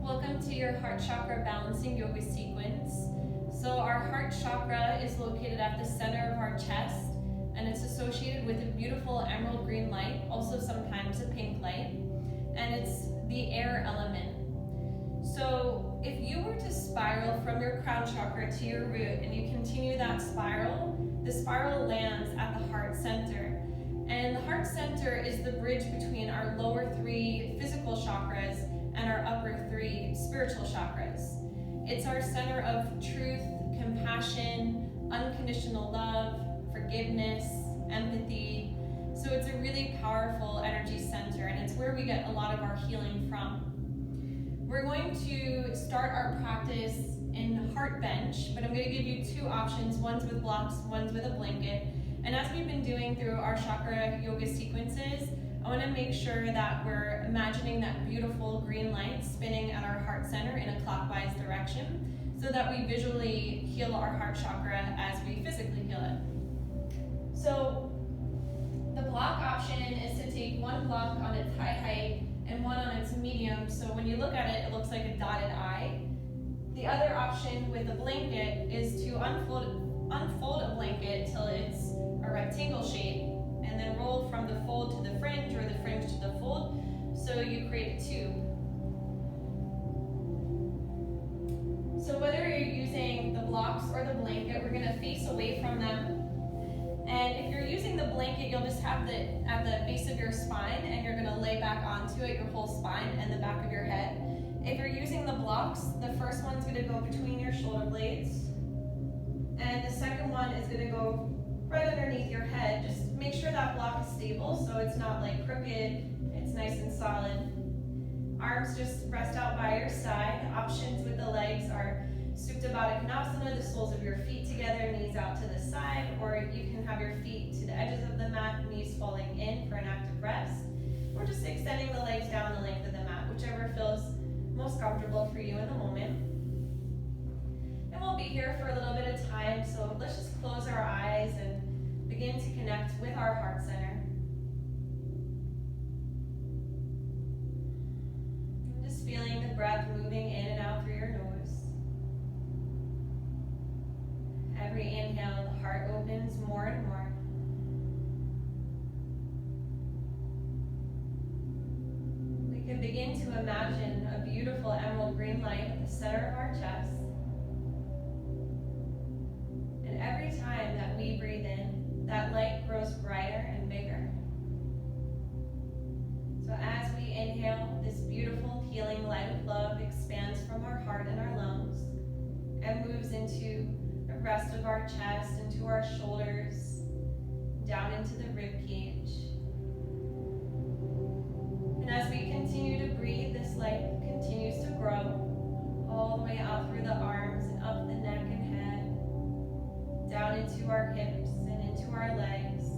Welcome to your heart chakra balancing yoga sequence. So our heart chakra is located at the center of our chest, and it's associated with a beautiful emerald green light, also sometimes a pink light, and it's the air element. So if you were to spiral from your crown chakra to your root and you continue that spiral, the spiral lands at the heart center. And the heart center is the bridge between our lower three physical chakras and our upper three spiritual chakras. It's our center of truth, compassion, unconditional love, forgiveness, empathy. So it's a really powerful energy center, and it's where we get a lot of our healing from. We're going to start our practice in heart bench, but I'm going to give you two options. One's with blocks, one's with a blanket. And as we've been doing through our chakra yoga sequences, I want to make sure that we're imagining that beautiful green light spinning at our heart center in a clockwise direction so that we visually heal our heart chakra as we physically heal it. So the block option is to take one block on its high height and one on its medium, so when you look at it, it looks like a dotted eye. The other option with a blanket is to unfold a blanket till it's a rectangle shape, and then roll from the fold to the fringe or the fringe to the fold, so you create a tube. So whether you're using the blocks or the blanket, we're going to face away from them. And if you're using the blanket, you'll just have it at the base of your spine, and you're going to lay back onto it, your whole spine and the back of your head. If you're using the blocks, the first one's going to go between your shoulder blades, and the second one is going to go right underneath your head. Just make sure that block is stable so it's not like crooked, it's nice and solid. Arms just rest out by your side. Options with the legs are Supta Baddha Konasana, the soles of your feet together, knees out to the side, or you can have your feet to the edges of the mat, knees falling in for an active rest, or just extending the legs down the length of the mat, whichever feels most comfortable for you in the moment. And we'll be here for a little bit of time, so let's just close our eyes and begin to connect with our heart center. And just feeling the breath moving in and out through your nose. Every inhale, the heart opens more and more. We can begin to imagine a beautiful emerald green light at the center of our chest. And every time that we breathe in, that light grows brighter and bigger. So as we inhale, this beautiful healing light of love expands from our heart and our lungs and moves into the rest of our chest, into our shoulders, down into the rib cage. And as we continue to breathe, this light continues to grow all the way out through the arms and up the neck and head, down into our hips and into our legs,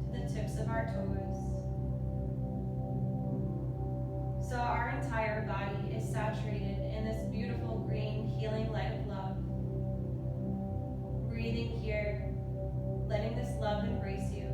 to the tips of our toes. So our entire body is saturated in this beautiful green healing light of love. Breathing here, letting this love embrace you.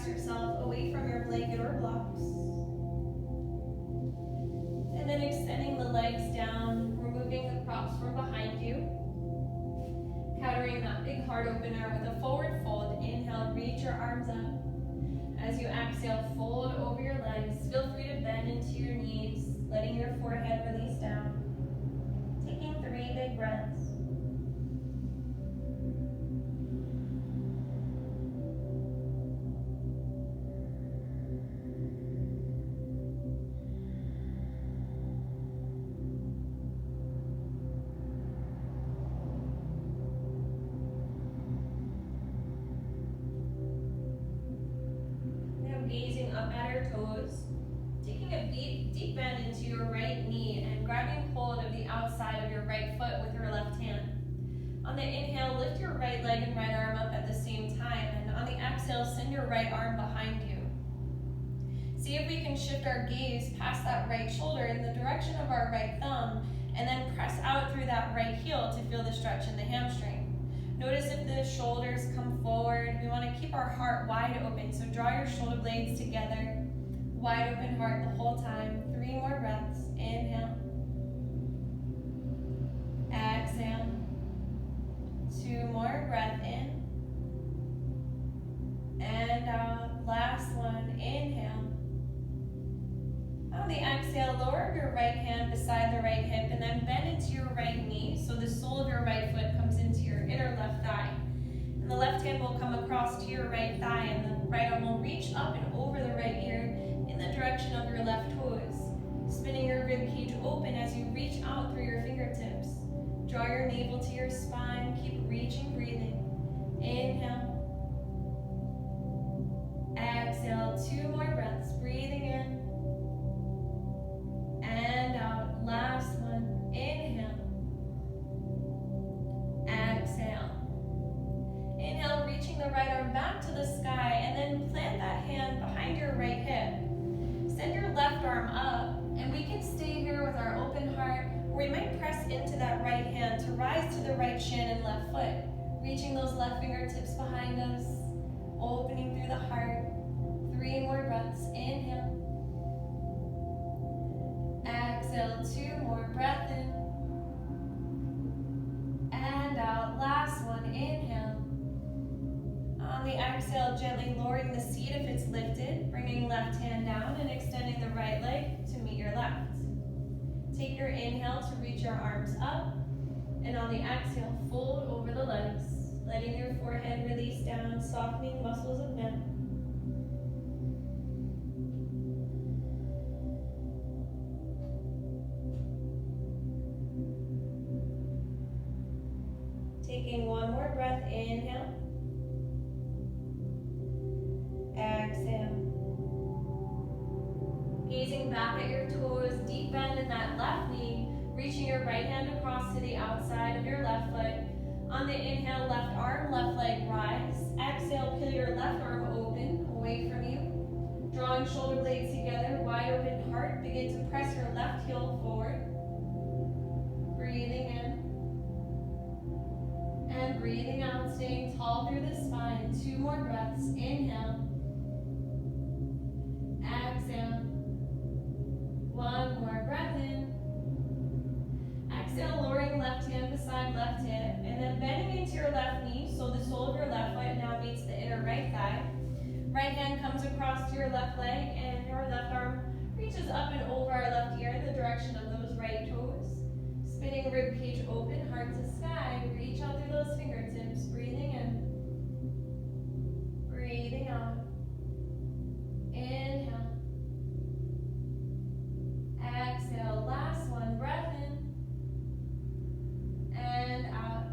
Yourself away from your blanket or blocks. And then legs down, removing the props from behind you. Countering that big heart opener with a forward fold. Inhale, reach your arms up. As you exhale, fold over your legs. Feel free to bend into your knees, letting your forehead release down. Taking 3 big breaths. Gazing up at our toes, taking a deep bend into your right knee and grabbing hold of the outside of your right foot with your left hand. On the inhale, lift your right leg and right arm up at the same time, and on the exhale, send your right arm behind you. See if we can shift our gaze past that right shoulder in the direction of our right thumb, and then press out through that right heel to feel the stretch in the hamstring. Notice if the shoulders come forward. We want to keep our heart wide open, so draw your shoulder blades together. Wide open heart the whole time. 3 more breaths. Inhale. Exhale. 2 more. Breath in. And out. Last one. Inhale. On the exhale, lower your right hand beside the right hip and then bend into your right knee so the sole of your right foot comes into your inner left thigh. And the left hand will come across to your right thigh and the right arm will reach up and over the right ear in the direction of your left toes. Spinning your rib cage open as you reach out through your fingertips. Draw your navel to your spine. Keep reaching, breathing. Inhale. Exhale. 2 more breaths. Breathing in. And out. Last one. Inhale. Exhale. Inhale, reaching the right arm back to the sky, and then plant that hand behind your right hip. Send your left arm up, and we can stay here with our open heart, or we might press into that right hand to rise to the right shin and left foot, reaching those left fingertips behind us, opening through the heart. 3 more breaths. Inhale. Exhale. 2 more. Breath in. And out. Last one. Inhale. On the exhale, gently lowering the seat if it's lifted, bringing left hand down and extending the right leg to meet your left. Take your inhale to reach your arms up, and on the exhale, fold over the legs, letting your forehead release down, softening muscles of neck. Taking 1 more breath, inhale. Exhale. Gazing back at your toes, deep bend in that left knee, reaching your right hand across to the outside of your left foot. On the inhale, left arm, left leg rise. Exhale, peel your left arm open, away from you. Drawing shoulder blades together, wide open heart. Begin to press your left heel forward. Breathing in. And breathing out, staying tall through the spine. 2 more breaths. Inhale. Exhale. 1 more breath in. Exhale, lowering left hand beside left hip, and then bending into your left knee so the sole of your left foot now meets the inner right thigh. Right hand comes across to your left leg, and your left arm reaches up and over our left ear in the direction of those right toes. Spinning rib cage open, heart to sky. Reach out through those fingertips, breathing in. Breathing out. Inhale. Exhale. Last one. Breath in. And out.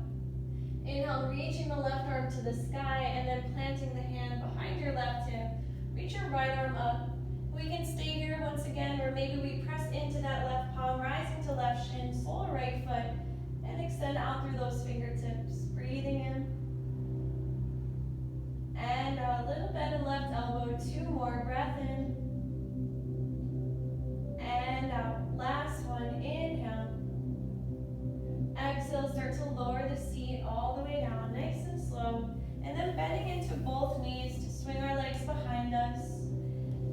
Inhale, reaching the left arm to the sky and then planting the hand behind your left hip. Reach your right arm up. We can stay here once again, or maybe we press into that left palm, rising to left shin, sole right foot, and extend out through those fingertips. Breathing in. And a little bend in left elbow. 2 more. Breath in. And out. Last one. Inhale. Exhale. Start to lower the seat all the way down, nice and slow. And then bending into both knees to swing our legs behind us.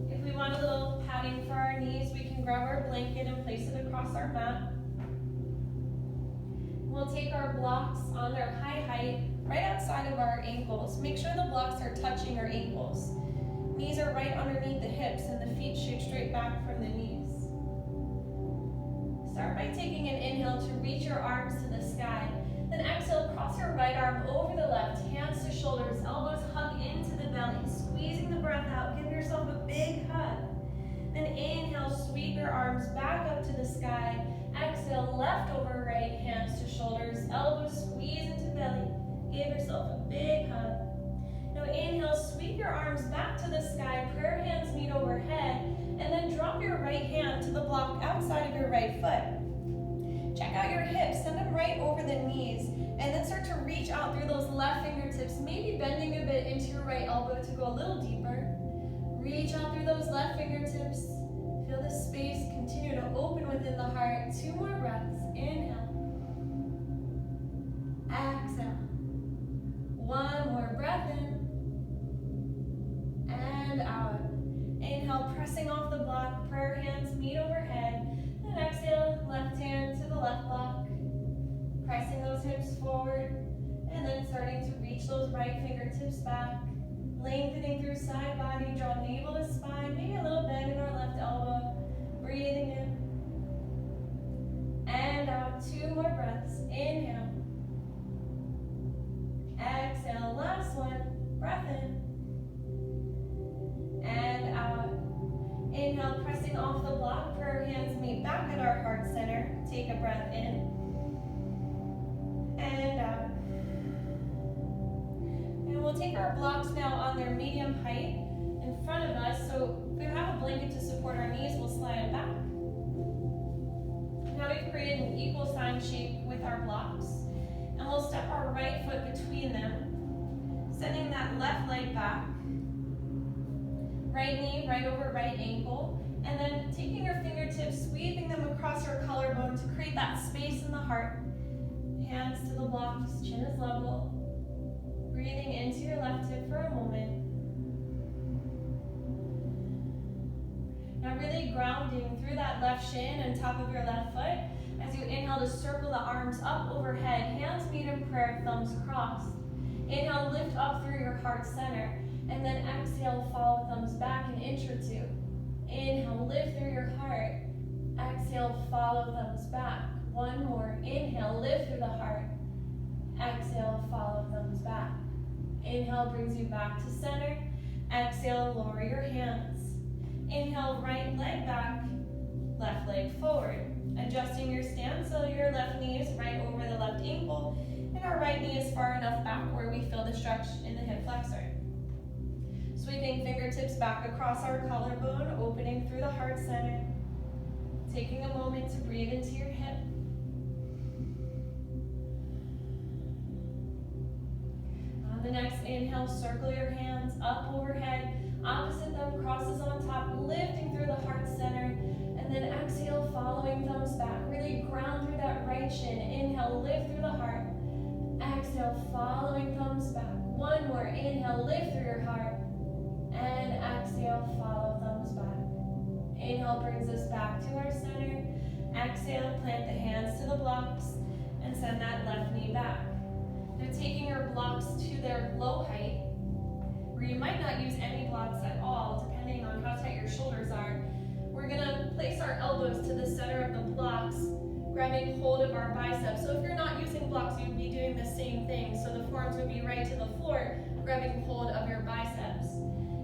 If we want a little padding for our knees, we can grab our blanket and place it across our mat. We'll take our blocks on their high height, right outside of our ankles. Make sure the blocks are touching our ankles. Knees are right underneath the hips and the feet shoot straight back from the knees. Start by taking an inhale to reach your arms to the sky. Then exhale, cross your right arm over the left, hands to shoulders, elbows hug into the belly, squeezing the breath out. Give yourself a big hug. Then inhale, sweep your arms back up to the sky. Exhale, left over right, hands to shoulders, elbows squeeze into belly. Give yourself a big hug. Now inhale, sweep your arms back to the sky, prayer hands meet overhead, and then drop your right hand to the block outside of your right foot. Check out your hips, send them right over the knees, and then start to reach out through those left fingertips, maybe bending a bit into your right elbow to go a little deeper. Reach out through those left fingertips. Feel the space continue to open within the heart. 2 more breaths. Inhale. Exhale. 1 more breath in. And out. Inhale, pressing off the block. Prayer hands meet overhead. And exhale, left hand to the left block. Pressing those hips forward. And then starting to reach those right fingertips back. Lengthening through side body, draw navel to spine, maybe a little bend in our left elbow. Breathing in. And out, 2 more breaths. Inhale. Exhale, last one. Breath in. And out. Inhale, pressing off the block, prayer hands meet back at our heart center. Take a breath in. And out. We'll take our blocks now on their medium height in front of us. So if we have a blanket to support our knees, we'll slide it back. Now we've created an equal sign shape with our blocks. And we'll step our right foot between them, sending that left leg back. Right knee right over right ankle. And then taking your fingertips, sweeping them across your collarbone to create that space in the heart. Hands to the blocks, chin is level. Breathing into your left hip for a moment. Now really grounding through that left shin and top of your left foot. As you inhale to circle the arms up overhead, hands meet in prayer, thumbs crossed. Inhale, lift up through your heart center. And then exhale, follow thumbs back an inch or 2. Inhale, lift through your heart. Exhale, follow thumbs back. 1 more. Inhale, lift through the heart. Exhale, follow thumbs back. Inhale brings you back to center. Exhale, lower your hands. Inhale, right leg back, left leg forward. Adjusting your stance so your left knee is right over the left ankle and our right knee is far enough back where we feel the stretch in the hip flexor. Sweeping fingertips back across our collarbone, opening through the heart center. Taking a moment to breathe into your hip. On the next inhale, circle your hands up overhead, opposite thumb crosses on top, lifting through the heart center. And then exhale, following thumbs back. Really ground through that right shin. Inhale, lift through the heart. Exhale, following thumbs back. 1 more. Inhale, lift through your heart. And exhale, follow thumbs back. Inhale brings us back to our center. Exhale, plant the hands to the blocks and send that left knee back. Now taking your blocks to their low height, where you might not use any blocks at all, depending on how tight your shoulders are. We're gonna place our elbows to the center of the blocks, grabbing hold of our biceps. So if you're not using blocks, you'd be doing the same thing. So the forearms would be right to the floor, grabbing hold of your biceps.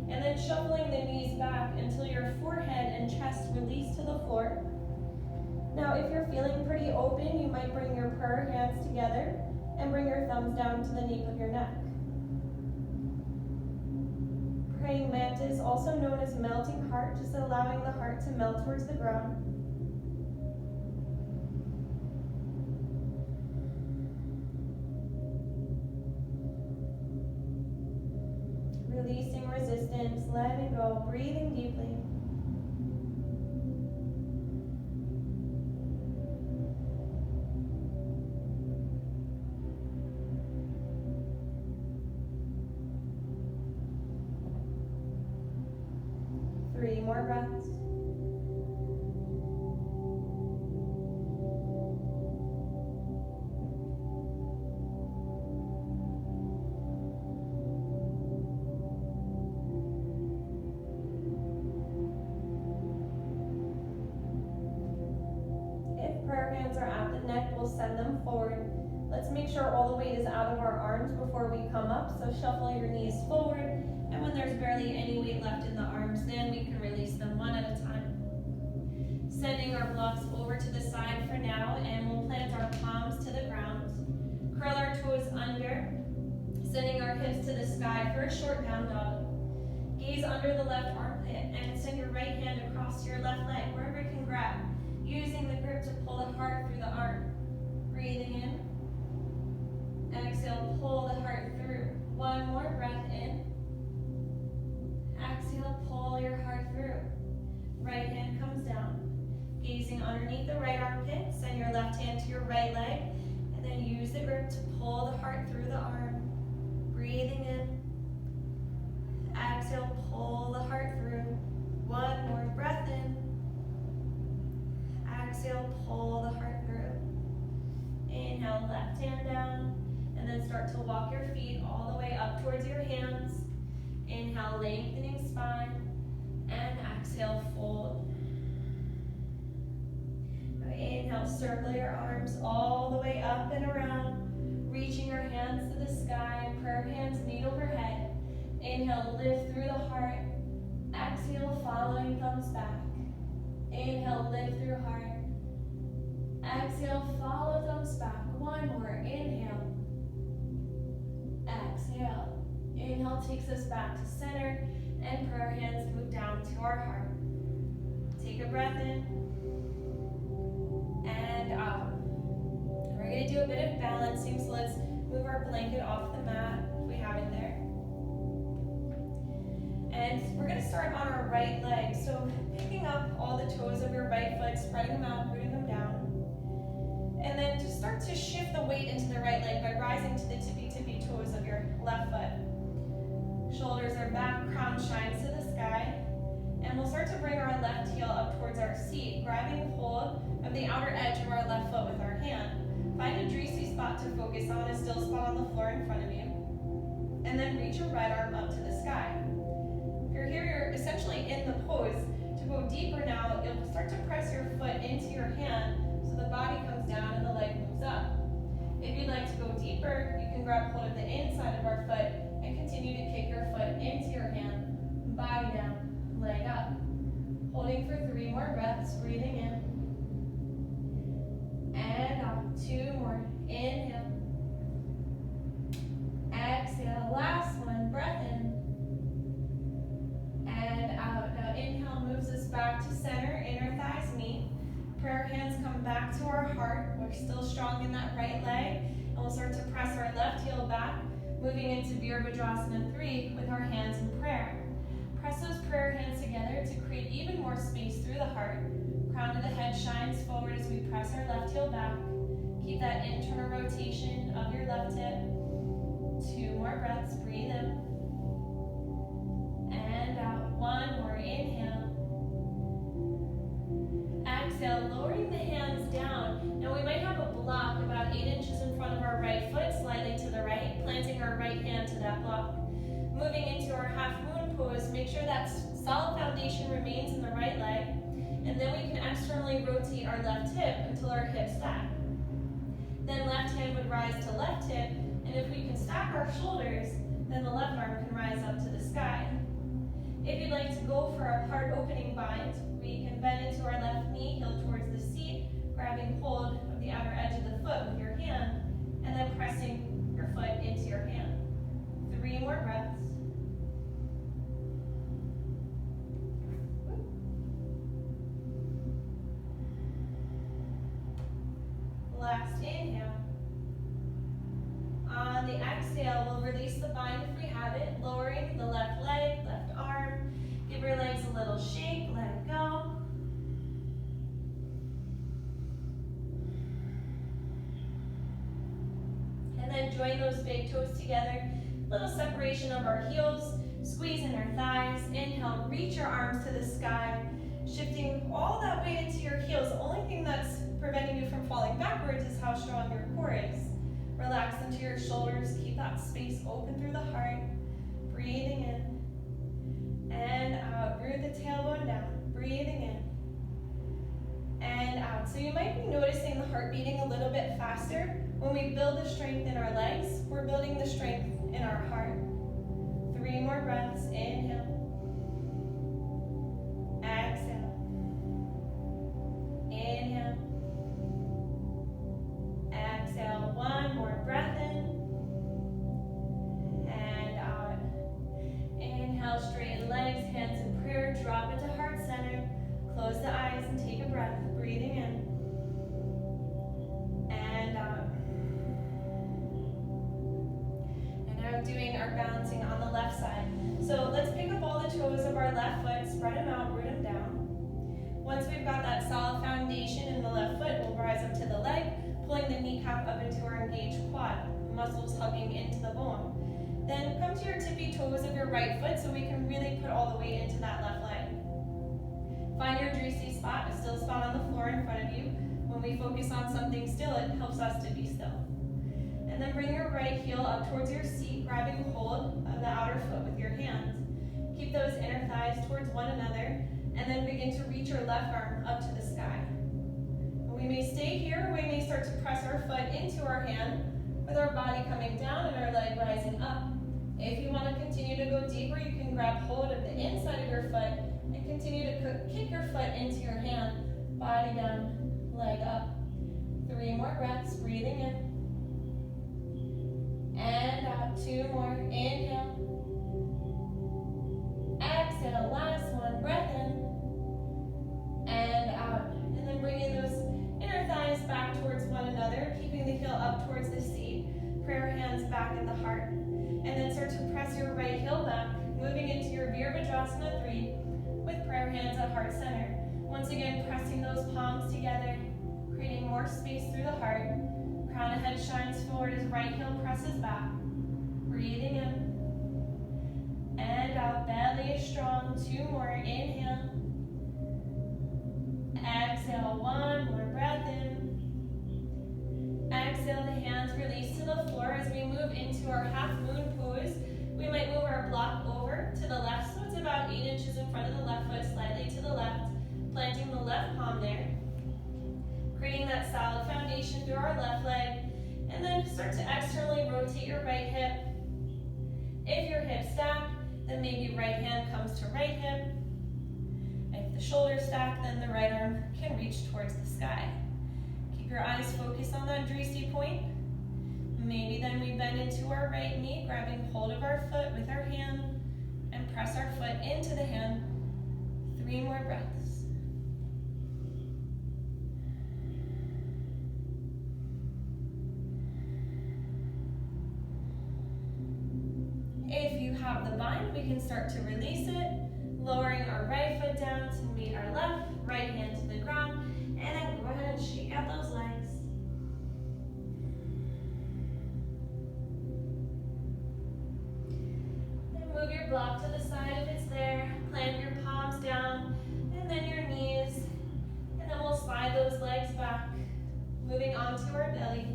And then shuffling the knees back until your forehead and chest release to the floor. Now, if you're feeling pretty open, you might bring your prayer hands together and bring your thumbs down to the nape of your neck. Praying mantis, also known as melting heart, just allowing the heart to melt towards the ground. Releasing resistance, letting go, breathing deeply. Three more breaths. prayer hands are at the neck, we'll send them forward. Let's make sure all the weight is out of our arms before we come up. So shuffle your knees forward. And when there's barely any weight left in the arms, then we can release them one at a time. Sending our blocks over to the side for now, and we'll plant our palms to the ground. Curl our toes under, sending our hips to the sky for a short down dog. Gaze under the left armpit and send your right hand across your left leg, wherever it can grab, using the grip to pull the heart through the arm. Breathing in. Exhale, pull the heart through. One more breath in. Exhale, pull your heart through. Right hand comes down. Gazing underneath the right armpit, send your left hand to your right leg, and then use the grip to pull the heart through the arm. Breathing in. Exhale, pull the heart through. One more breath in. Exhale, pull the heart through. Inhale, left hand down, and then start to walk your feet all the way up towards your hands. Inhale, lengthening spine, and exhale, fold. Now inhale, circle your arms all the way up and around, reaching your hands to the sky, prayer hands meet overhead. Inhale, lift through the heart. Exhale, following thumbs back. Inhale, lift through heart. Exhale, follow thumbs back. One more, inhale. Exhale. Inhale takes us back to center, and prayer hands move down to our heart. Take a breath in, and out. We're going to do a bit of balancing, so let's move our blanket off the mat if we have it there. And we're going to start on our right leg, so picking up all the toes of your right foot, spreading them out, rooting them down. And then just start to shift the weight into the right leg by rising to the tippy toes of your left foot. Shoulders are back, crown shines to the sky. And we'll start to bring our left heel up towards our seat, grabbing hold of the outer edge of our left foot with our hand. Find a greasy spot to focus on, a still spot on the floor in front of you. And then reach your right arm up to the sky. If you're here, you're essentially in the pose. To go deeper now, you'll start to press your foot into your hand so the body comes down and the leg moves up. If you'd like to go deeper, you can grab hold of the inside of our foot and continue to kick your foot into your hand, body down, leg up. Holding for 3 more breaths, breathing in. And out, 2 more, inhale. Exhale, last one, breath in. And out. Now inhale moves us back to center, inner thighs meet. Prayer hands come back to our heart. We're still strong in that right leg. And we'll start to press our left heel back, moving into Virabhadrasana 3 with our hands in prayer. Press those prayer hands together to create even more space through the heart. Crown of the head shines forward as we press our left heel back. Keep that internal rotation of your left hip. 2 more breaths, breathe in. And out, 1 more, inhale. Exhale, lowering the hands down. Now we might have a block about 8 inches in front of our right foot, slightly to the right, planting our right hand to that block. Moving into our half moon pose, make sure that solid foundation remains in the right leg, and then we can externally rotate our left hip until our hips stack. Then left hand would rise to left hip, and if we can stack our shoulders, then the left arm can rise up to the sky. If you'd like to go for a heart opening bind, we can bend into our left knee, heel towards the seat, grabbing hold of the outer edge of the foot with your hand, and then pressing your foot into your hand. 3 more breaths. Last inhale. On the exhale, we'll release the bind if we have it, lowering the left leg, left arm. Give your legs a little shake, let it go. And then join those big toes together. Little separation of our heels, squeezing our thighs. Inhale, reach your arms to the sky, shifting all that weight into your heels. The only thing that's preventing you from falling backwards is how strong your core is. Relax into your shoulders, keep that space open through the heart. Breathing in and out. Root the tailbone down. Breathing in and out. So you might be noticing noticing the heart beating a little bit faster, when we build the strength in our legs, we're building the strength in our heart. 3 more breaths. Inhale. Exhale. Inhale. Exhale. 1 more breath in. And out. Inhale, straighten legs, hands in prayer, drop into heart center. Close the eyes and take a breath, breathing in. And out. And now doing our balancing on the left side. So let's pick up all the toes of our left foot, spread them out, root them down. Once we've got that solid foundation in the left foot, we'll rise up to the leg, pulling the kneecap up into our engaged quad, muscles hugging into the bone. Then come to your tippy toes of your right foot so we can really put all the weight into that left leg. Find your dreesy spot, a still spot on the floor in front of you. When we focus on something still, it helps us to be still. And then bring your right heel up towards your seat, grabbing hold of the outer foot with your hands. Keep those inner thighs towards one another, and then begin to reach your left arm up to the sky. We may stay here, or we may start to press our foot into our hand, with our body coming down and our leg rising up. If you want to continue to go deeper, you can grab hold of the inside of your foot and continue to kick your foot into your hand, body down, leg up. 3 more breaths, breathing in. And out, 2 more, inhale. Exhale, last one, breath in. And out. And then bringing those inner thighs back towards one another, keeping the heel up towards the seat, prayer hands back at the heart. And then start to press your right heel back, moving into your Virabhadrasana 3 with prayer hands at heart center. Once again, pressing those palms together, creating more space through the heart. Crown of head shines forward as right heel presses back. Breathing in. And out, belly is strong. 2 more, inhale. Exhale, 1 more breath in. Exhale, the hands release to the floor as we move into our half moon pose. We might move our block over to the left, so it's about 8 inches in front of the left foot, slightly to the left, planting the left palm there, creating that solid foundation through our left leg, and then start to externally rotate your right hip. If your hips stack, then maybe right hand comes to right hip. If the shoulders stack, then the right arm can reach towards the sky. Keep your eyes focused on that dreesy point. Maybe then we bend into our right knee, grabbing hold of our foot with our hand, and press our foot into the hand. 3 more breaths. If you have the bind, we can start to release it, lowering our right foot down to meet our left, right hand to the ground, and then go ahead and shake out those legs. Move your block to the side if it's there. Plant your palms down, and then your knees. And then we'll slide those legs back, moving onto our belly.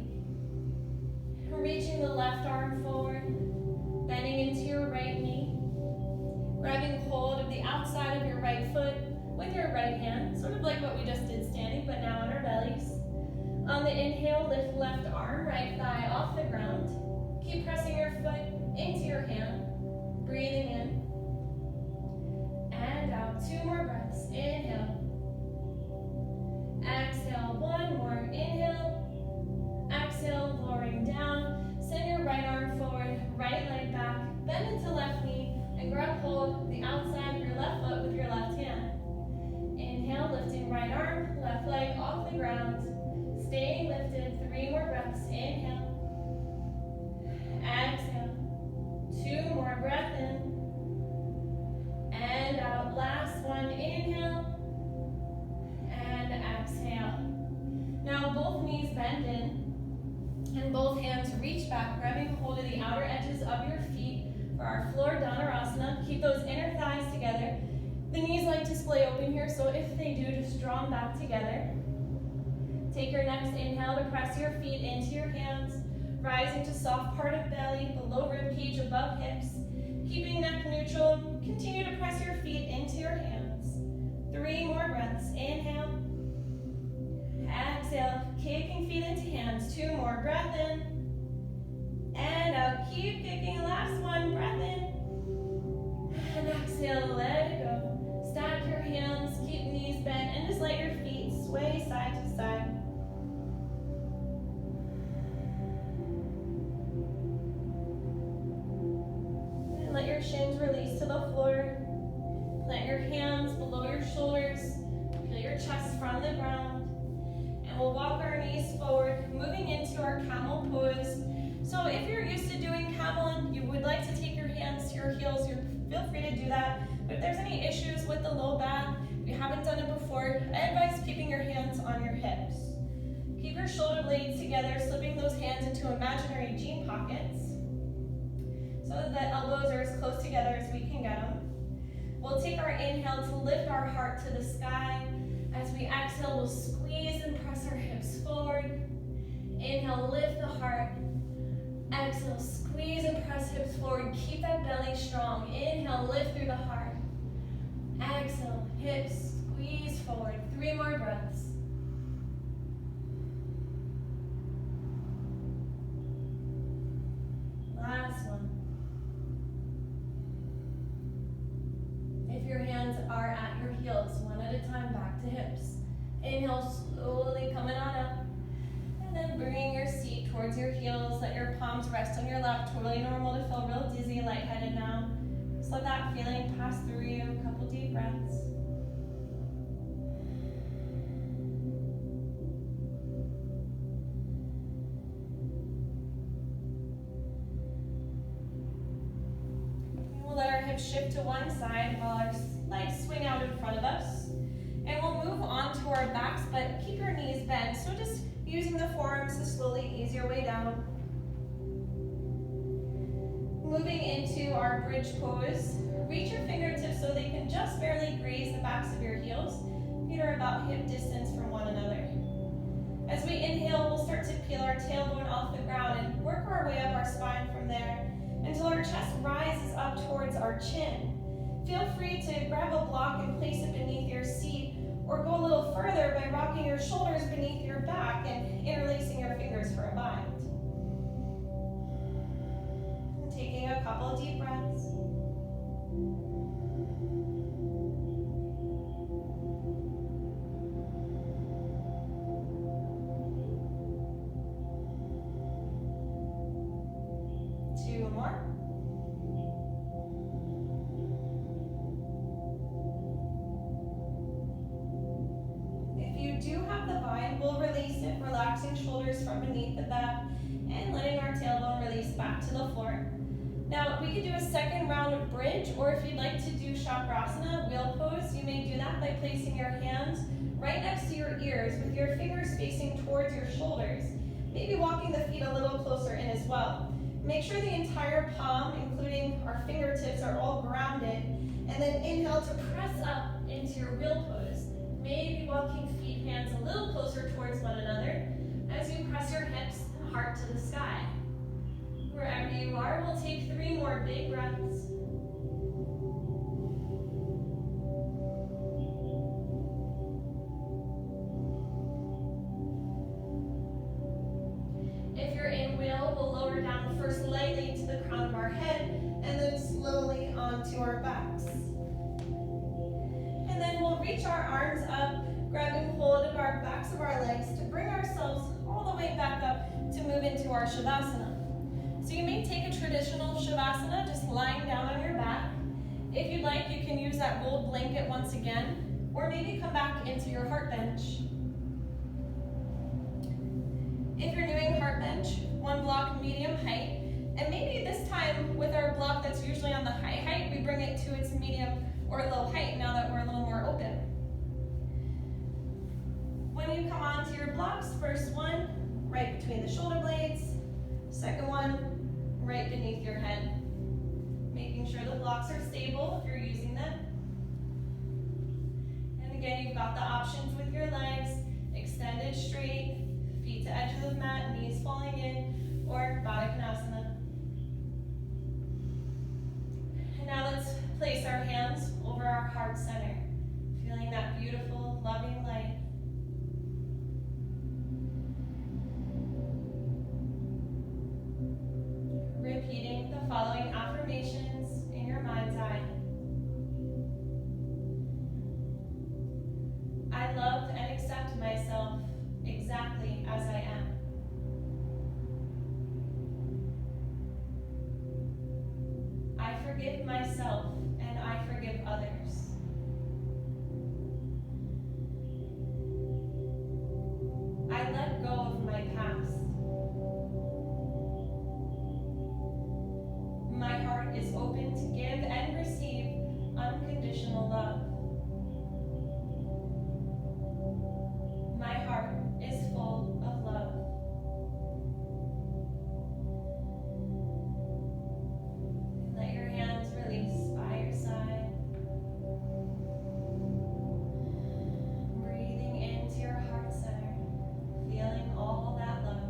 Reaching the left arm forward, bending into your right knee. Grabbing hold of the outside of your right foot with your right hand, sort of like what we just did standing, but now on our bellies. On the inhale, lift left arm, right thigh off the ground. Keep pressing your foot into your hand. Breathing in and out. 2 more breaths. Inhale. Exhale. 1 more. Inhale. Exhale. Lowering down. Send your right arm forward. Right leg back. Bend into left knee and grab hold of the outside of your left foot with your left hand. Inhale. Lifting right arm. Left leg off the ground. Staying lifted. 3 more breaths. Inhale. Exhale. 2 more, breath in, and out, last one, inhale, and exhale. Now both knees bend in, and both hands reach back, grabbing hold of the outer edges of your feet for our floor Dhanurasana. Keep those inner thighs together. The knees like to splay open here, so if they do, just draw them back together. Take your next inhale to press your feet into your hands. Rising to soft part of belly, below rib cage, above hips. Keeping neck neutral, continue to press your feet into your hands. 3 more breaths. Inhale. Exhale. keep kicking. Last one, breath in. And exhale, let it go. Stack your hands, keep knees bent, and just let your feet sway side to side. And let your shins release to the floor. Plant your hands below your shoulders. Feel your chest from the ground. And we'll walk our knees forward, moving into our camel pose. So if you're used to doing camel and you would like to take your hands to your heels, feel free to do that. But if there's any issues with the low back, if you haven't done it before, I advise keeping your hands on your hips. Keep your shoulder blades together, slipping those hands into imaginary jean pockets so that the elbows are as close together as we can get them. We'll take our inhale to lift our heart to the sky. As we exhale, we'll squeeze and press our hips forward. Inhale, lift the heart. Exhale, squeeze and press hips forward. Keep that belly strong. Inhale, lift through the heart. Exhale, hips squeeze forward. 3 more breaths. Last one. If your hands are at your heels, one at a time, back to hips. Inhale, slowly coming on up. And then bringing your seat towards your heels. Let your palms rest on your lap. Totally normal to feel real dizzy, lightheaded now. Just let that feeling pass through you. A couple deep breaths. We'll let our hips shift to one side while our legs swing out in front of us. And we'll move on to our backs, but keep your knees bent. So just using the forearms to slowly ease your way down. Moving into our bridge pose. Reach your fingertips so they can just barely graze the backs of your heels. Feet are about hip distance from one another. As we inhale, we'll start to peel our tailbone off the ground and work our way up our spine from there until our chest rises up towards our chin. Feel free to grab a block and place it beneath your seat, or go a little further by rocking your shoulders beneath your back and interlacing your fingers for a bind. And taking a couple deep breaths. Two more. We'll release it, relaxing shoulders from beneath the back and letting our tailbone release back to the floor. Now, we could do a second round of bridge, or if you'd like to do Chakrasana, wheel pose, you may do that by placing your hands right next to your ears with your fingers facing towards your shoulders, maybe walking the feet a little closer in as well. Make sure the entire palm, including our fingertips, are all grounded, and then inhale to press up into your wheel pose. Maybe walking feet, hands a little closer towards one another as you press your hips and heart to the sky. Wherever you are, we'll take 3 more big breaths. If you're in wheel, we'll lower down first lightly to the crown of our head and then slowly onto our backs. And then we'll reach our arms up, grabbing hold of our backs of our legs to bring ourselves all the way back up to move into our Shavasana. So you may take a traditional Shavasana, just lying down on your back. If you'd like, you can use that gold blanket once again, or maybe come back into your heart bench. If you're doing heart bench, 1 block medium height, and maybe this time with our block that's usually on the high height, we bring it to its medium or low height now that we're a little more open. When you come onto your blocks, first one, right between the shoulder blades. Second one, right beneath your head. Making sure the blocks are stable if you're using them. And again, you've got the options with your legs, extended straight, feet to edge of the mat, knees falling in, or Baddha Konasana. And now let's place our hands over our heart center, feeling that beautiful, loving light. Repeating forgive myself and I forgive others. I let go of my past. My heart is open to give and receive unconditional love. My heart is full of love. Let your hands release by your side. Breathing into your heart center, feeling all that love.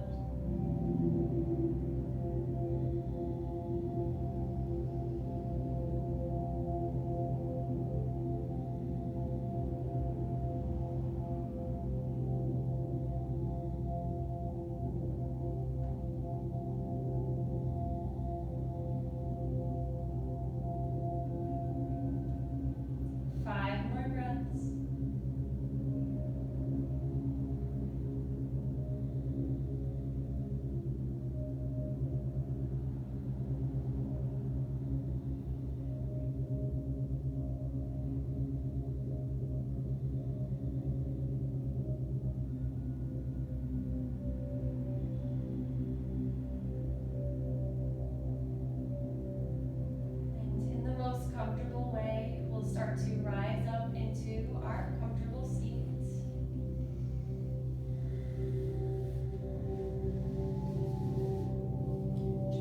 Comfortable way, we'll start to rise up into our comfortable seats.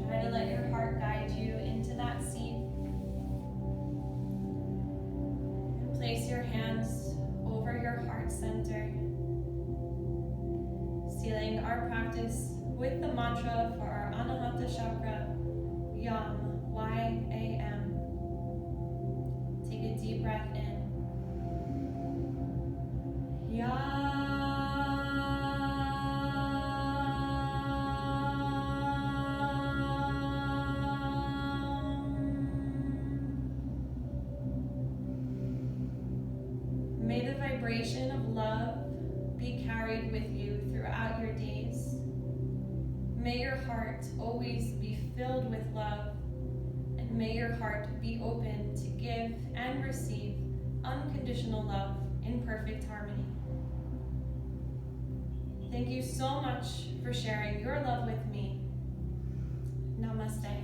Try to let your heart guide you into that seat. And place your hands over your heart center, sealing our practice with the mantra for our Anahata Chakra, Yam, Y-A-M. Take a deep breath in. May the vibration of love be carried with you throughout your days. May your heart always be filled with love. May your heart be open to give and receive unconditional love in perfect harmony. Thank you so much for sharing your love with me. Namaste.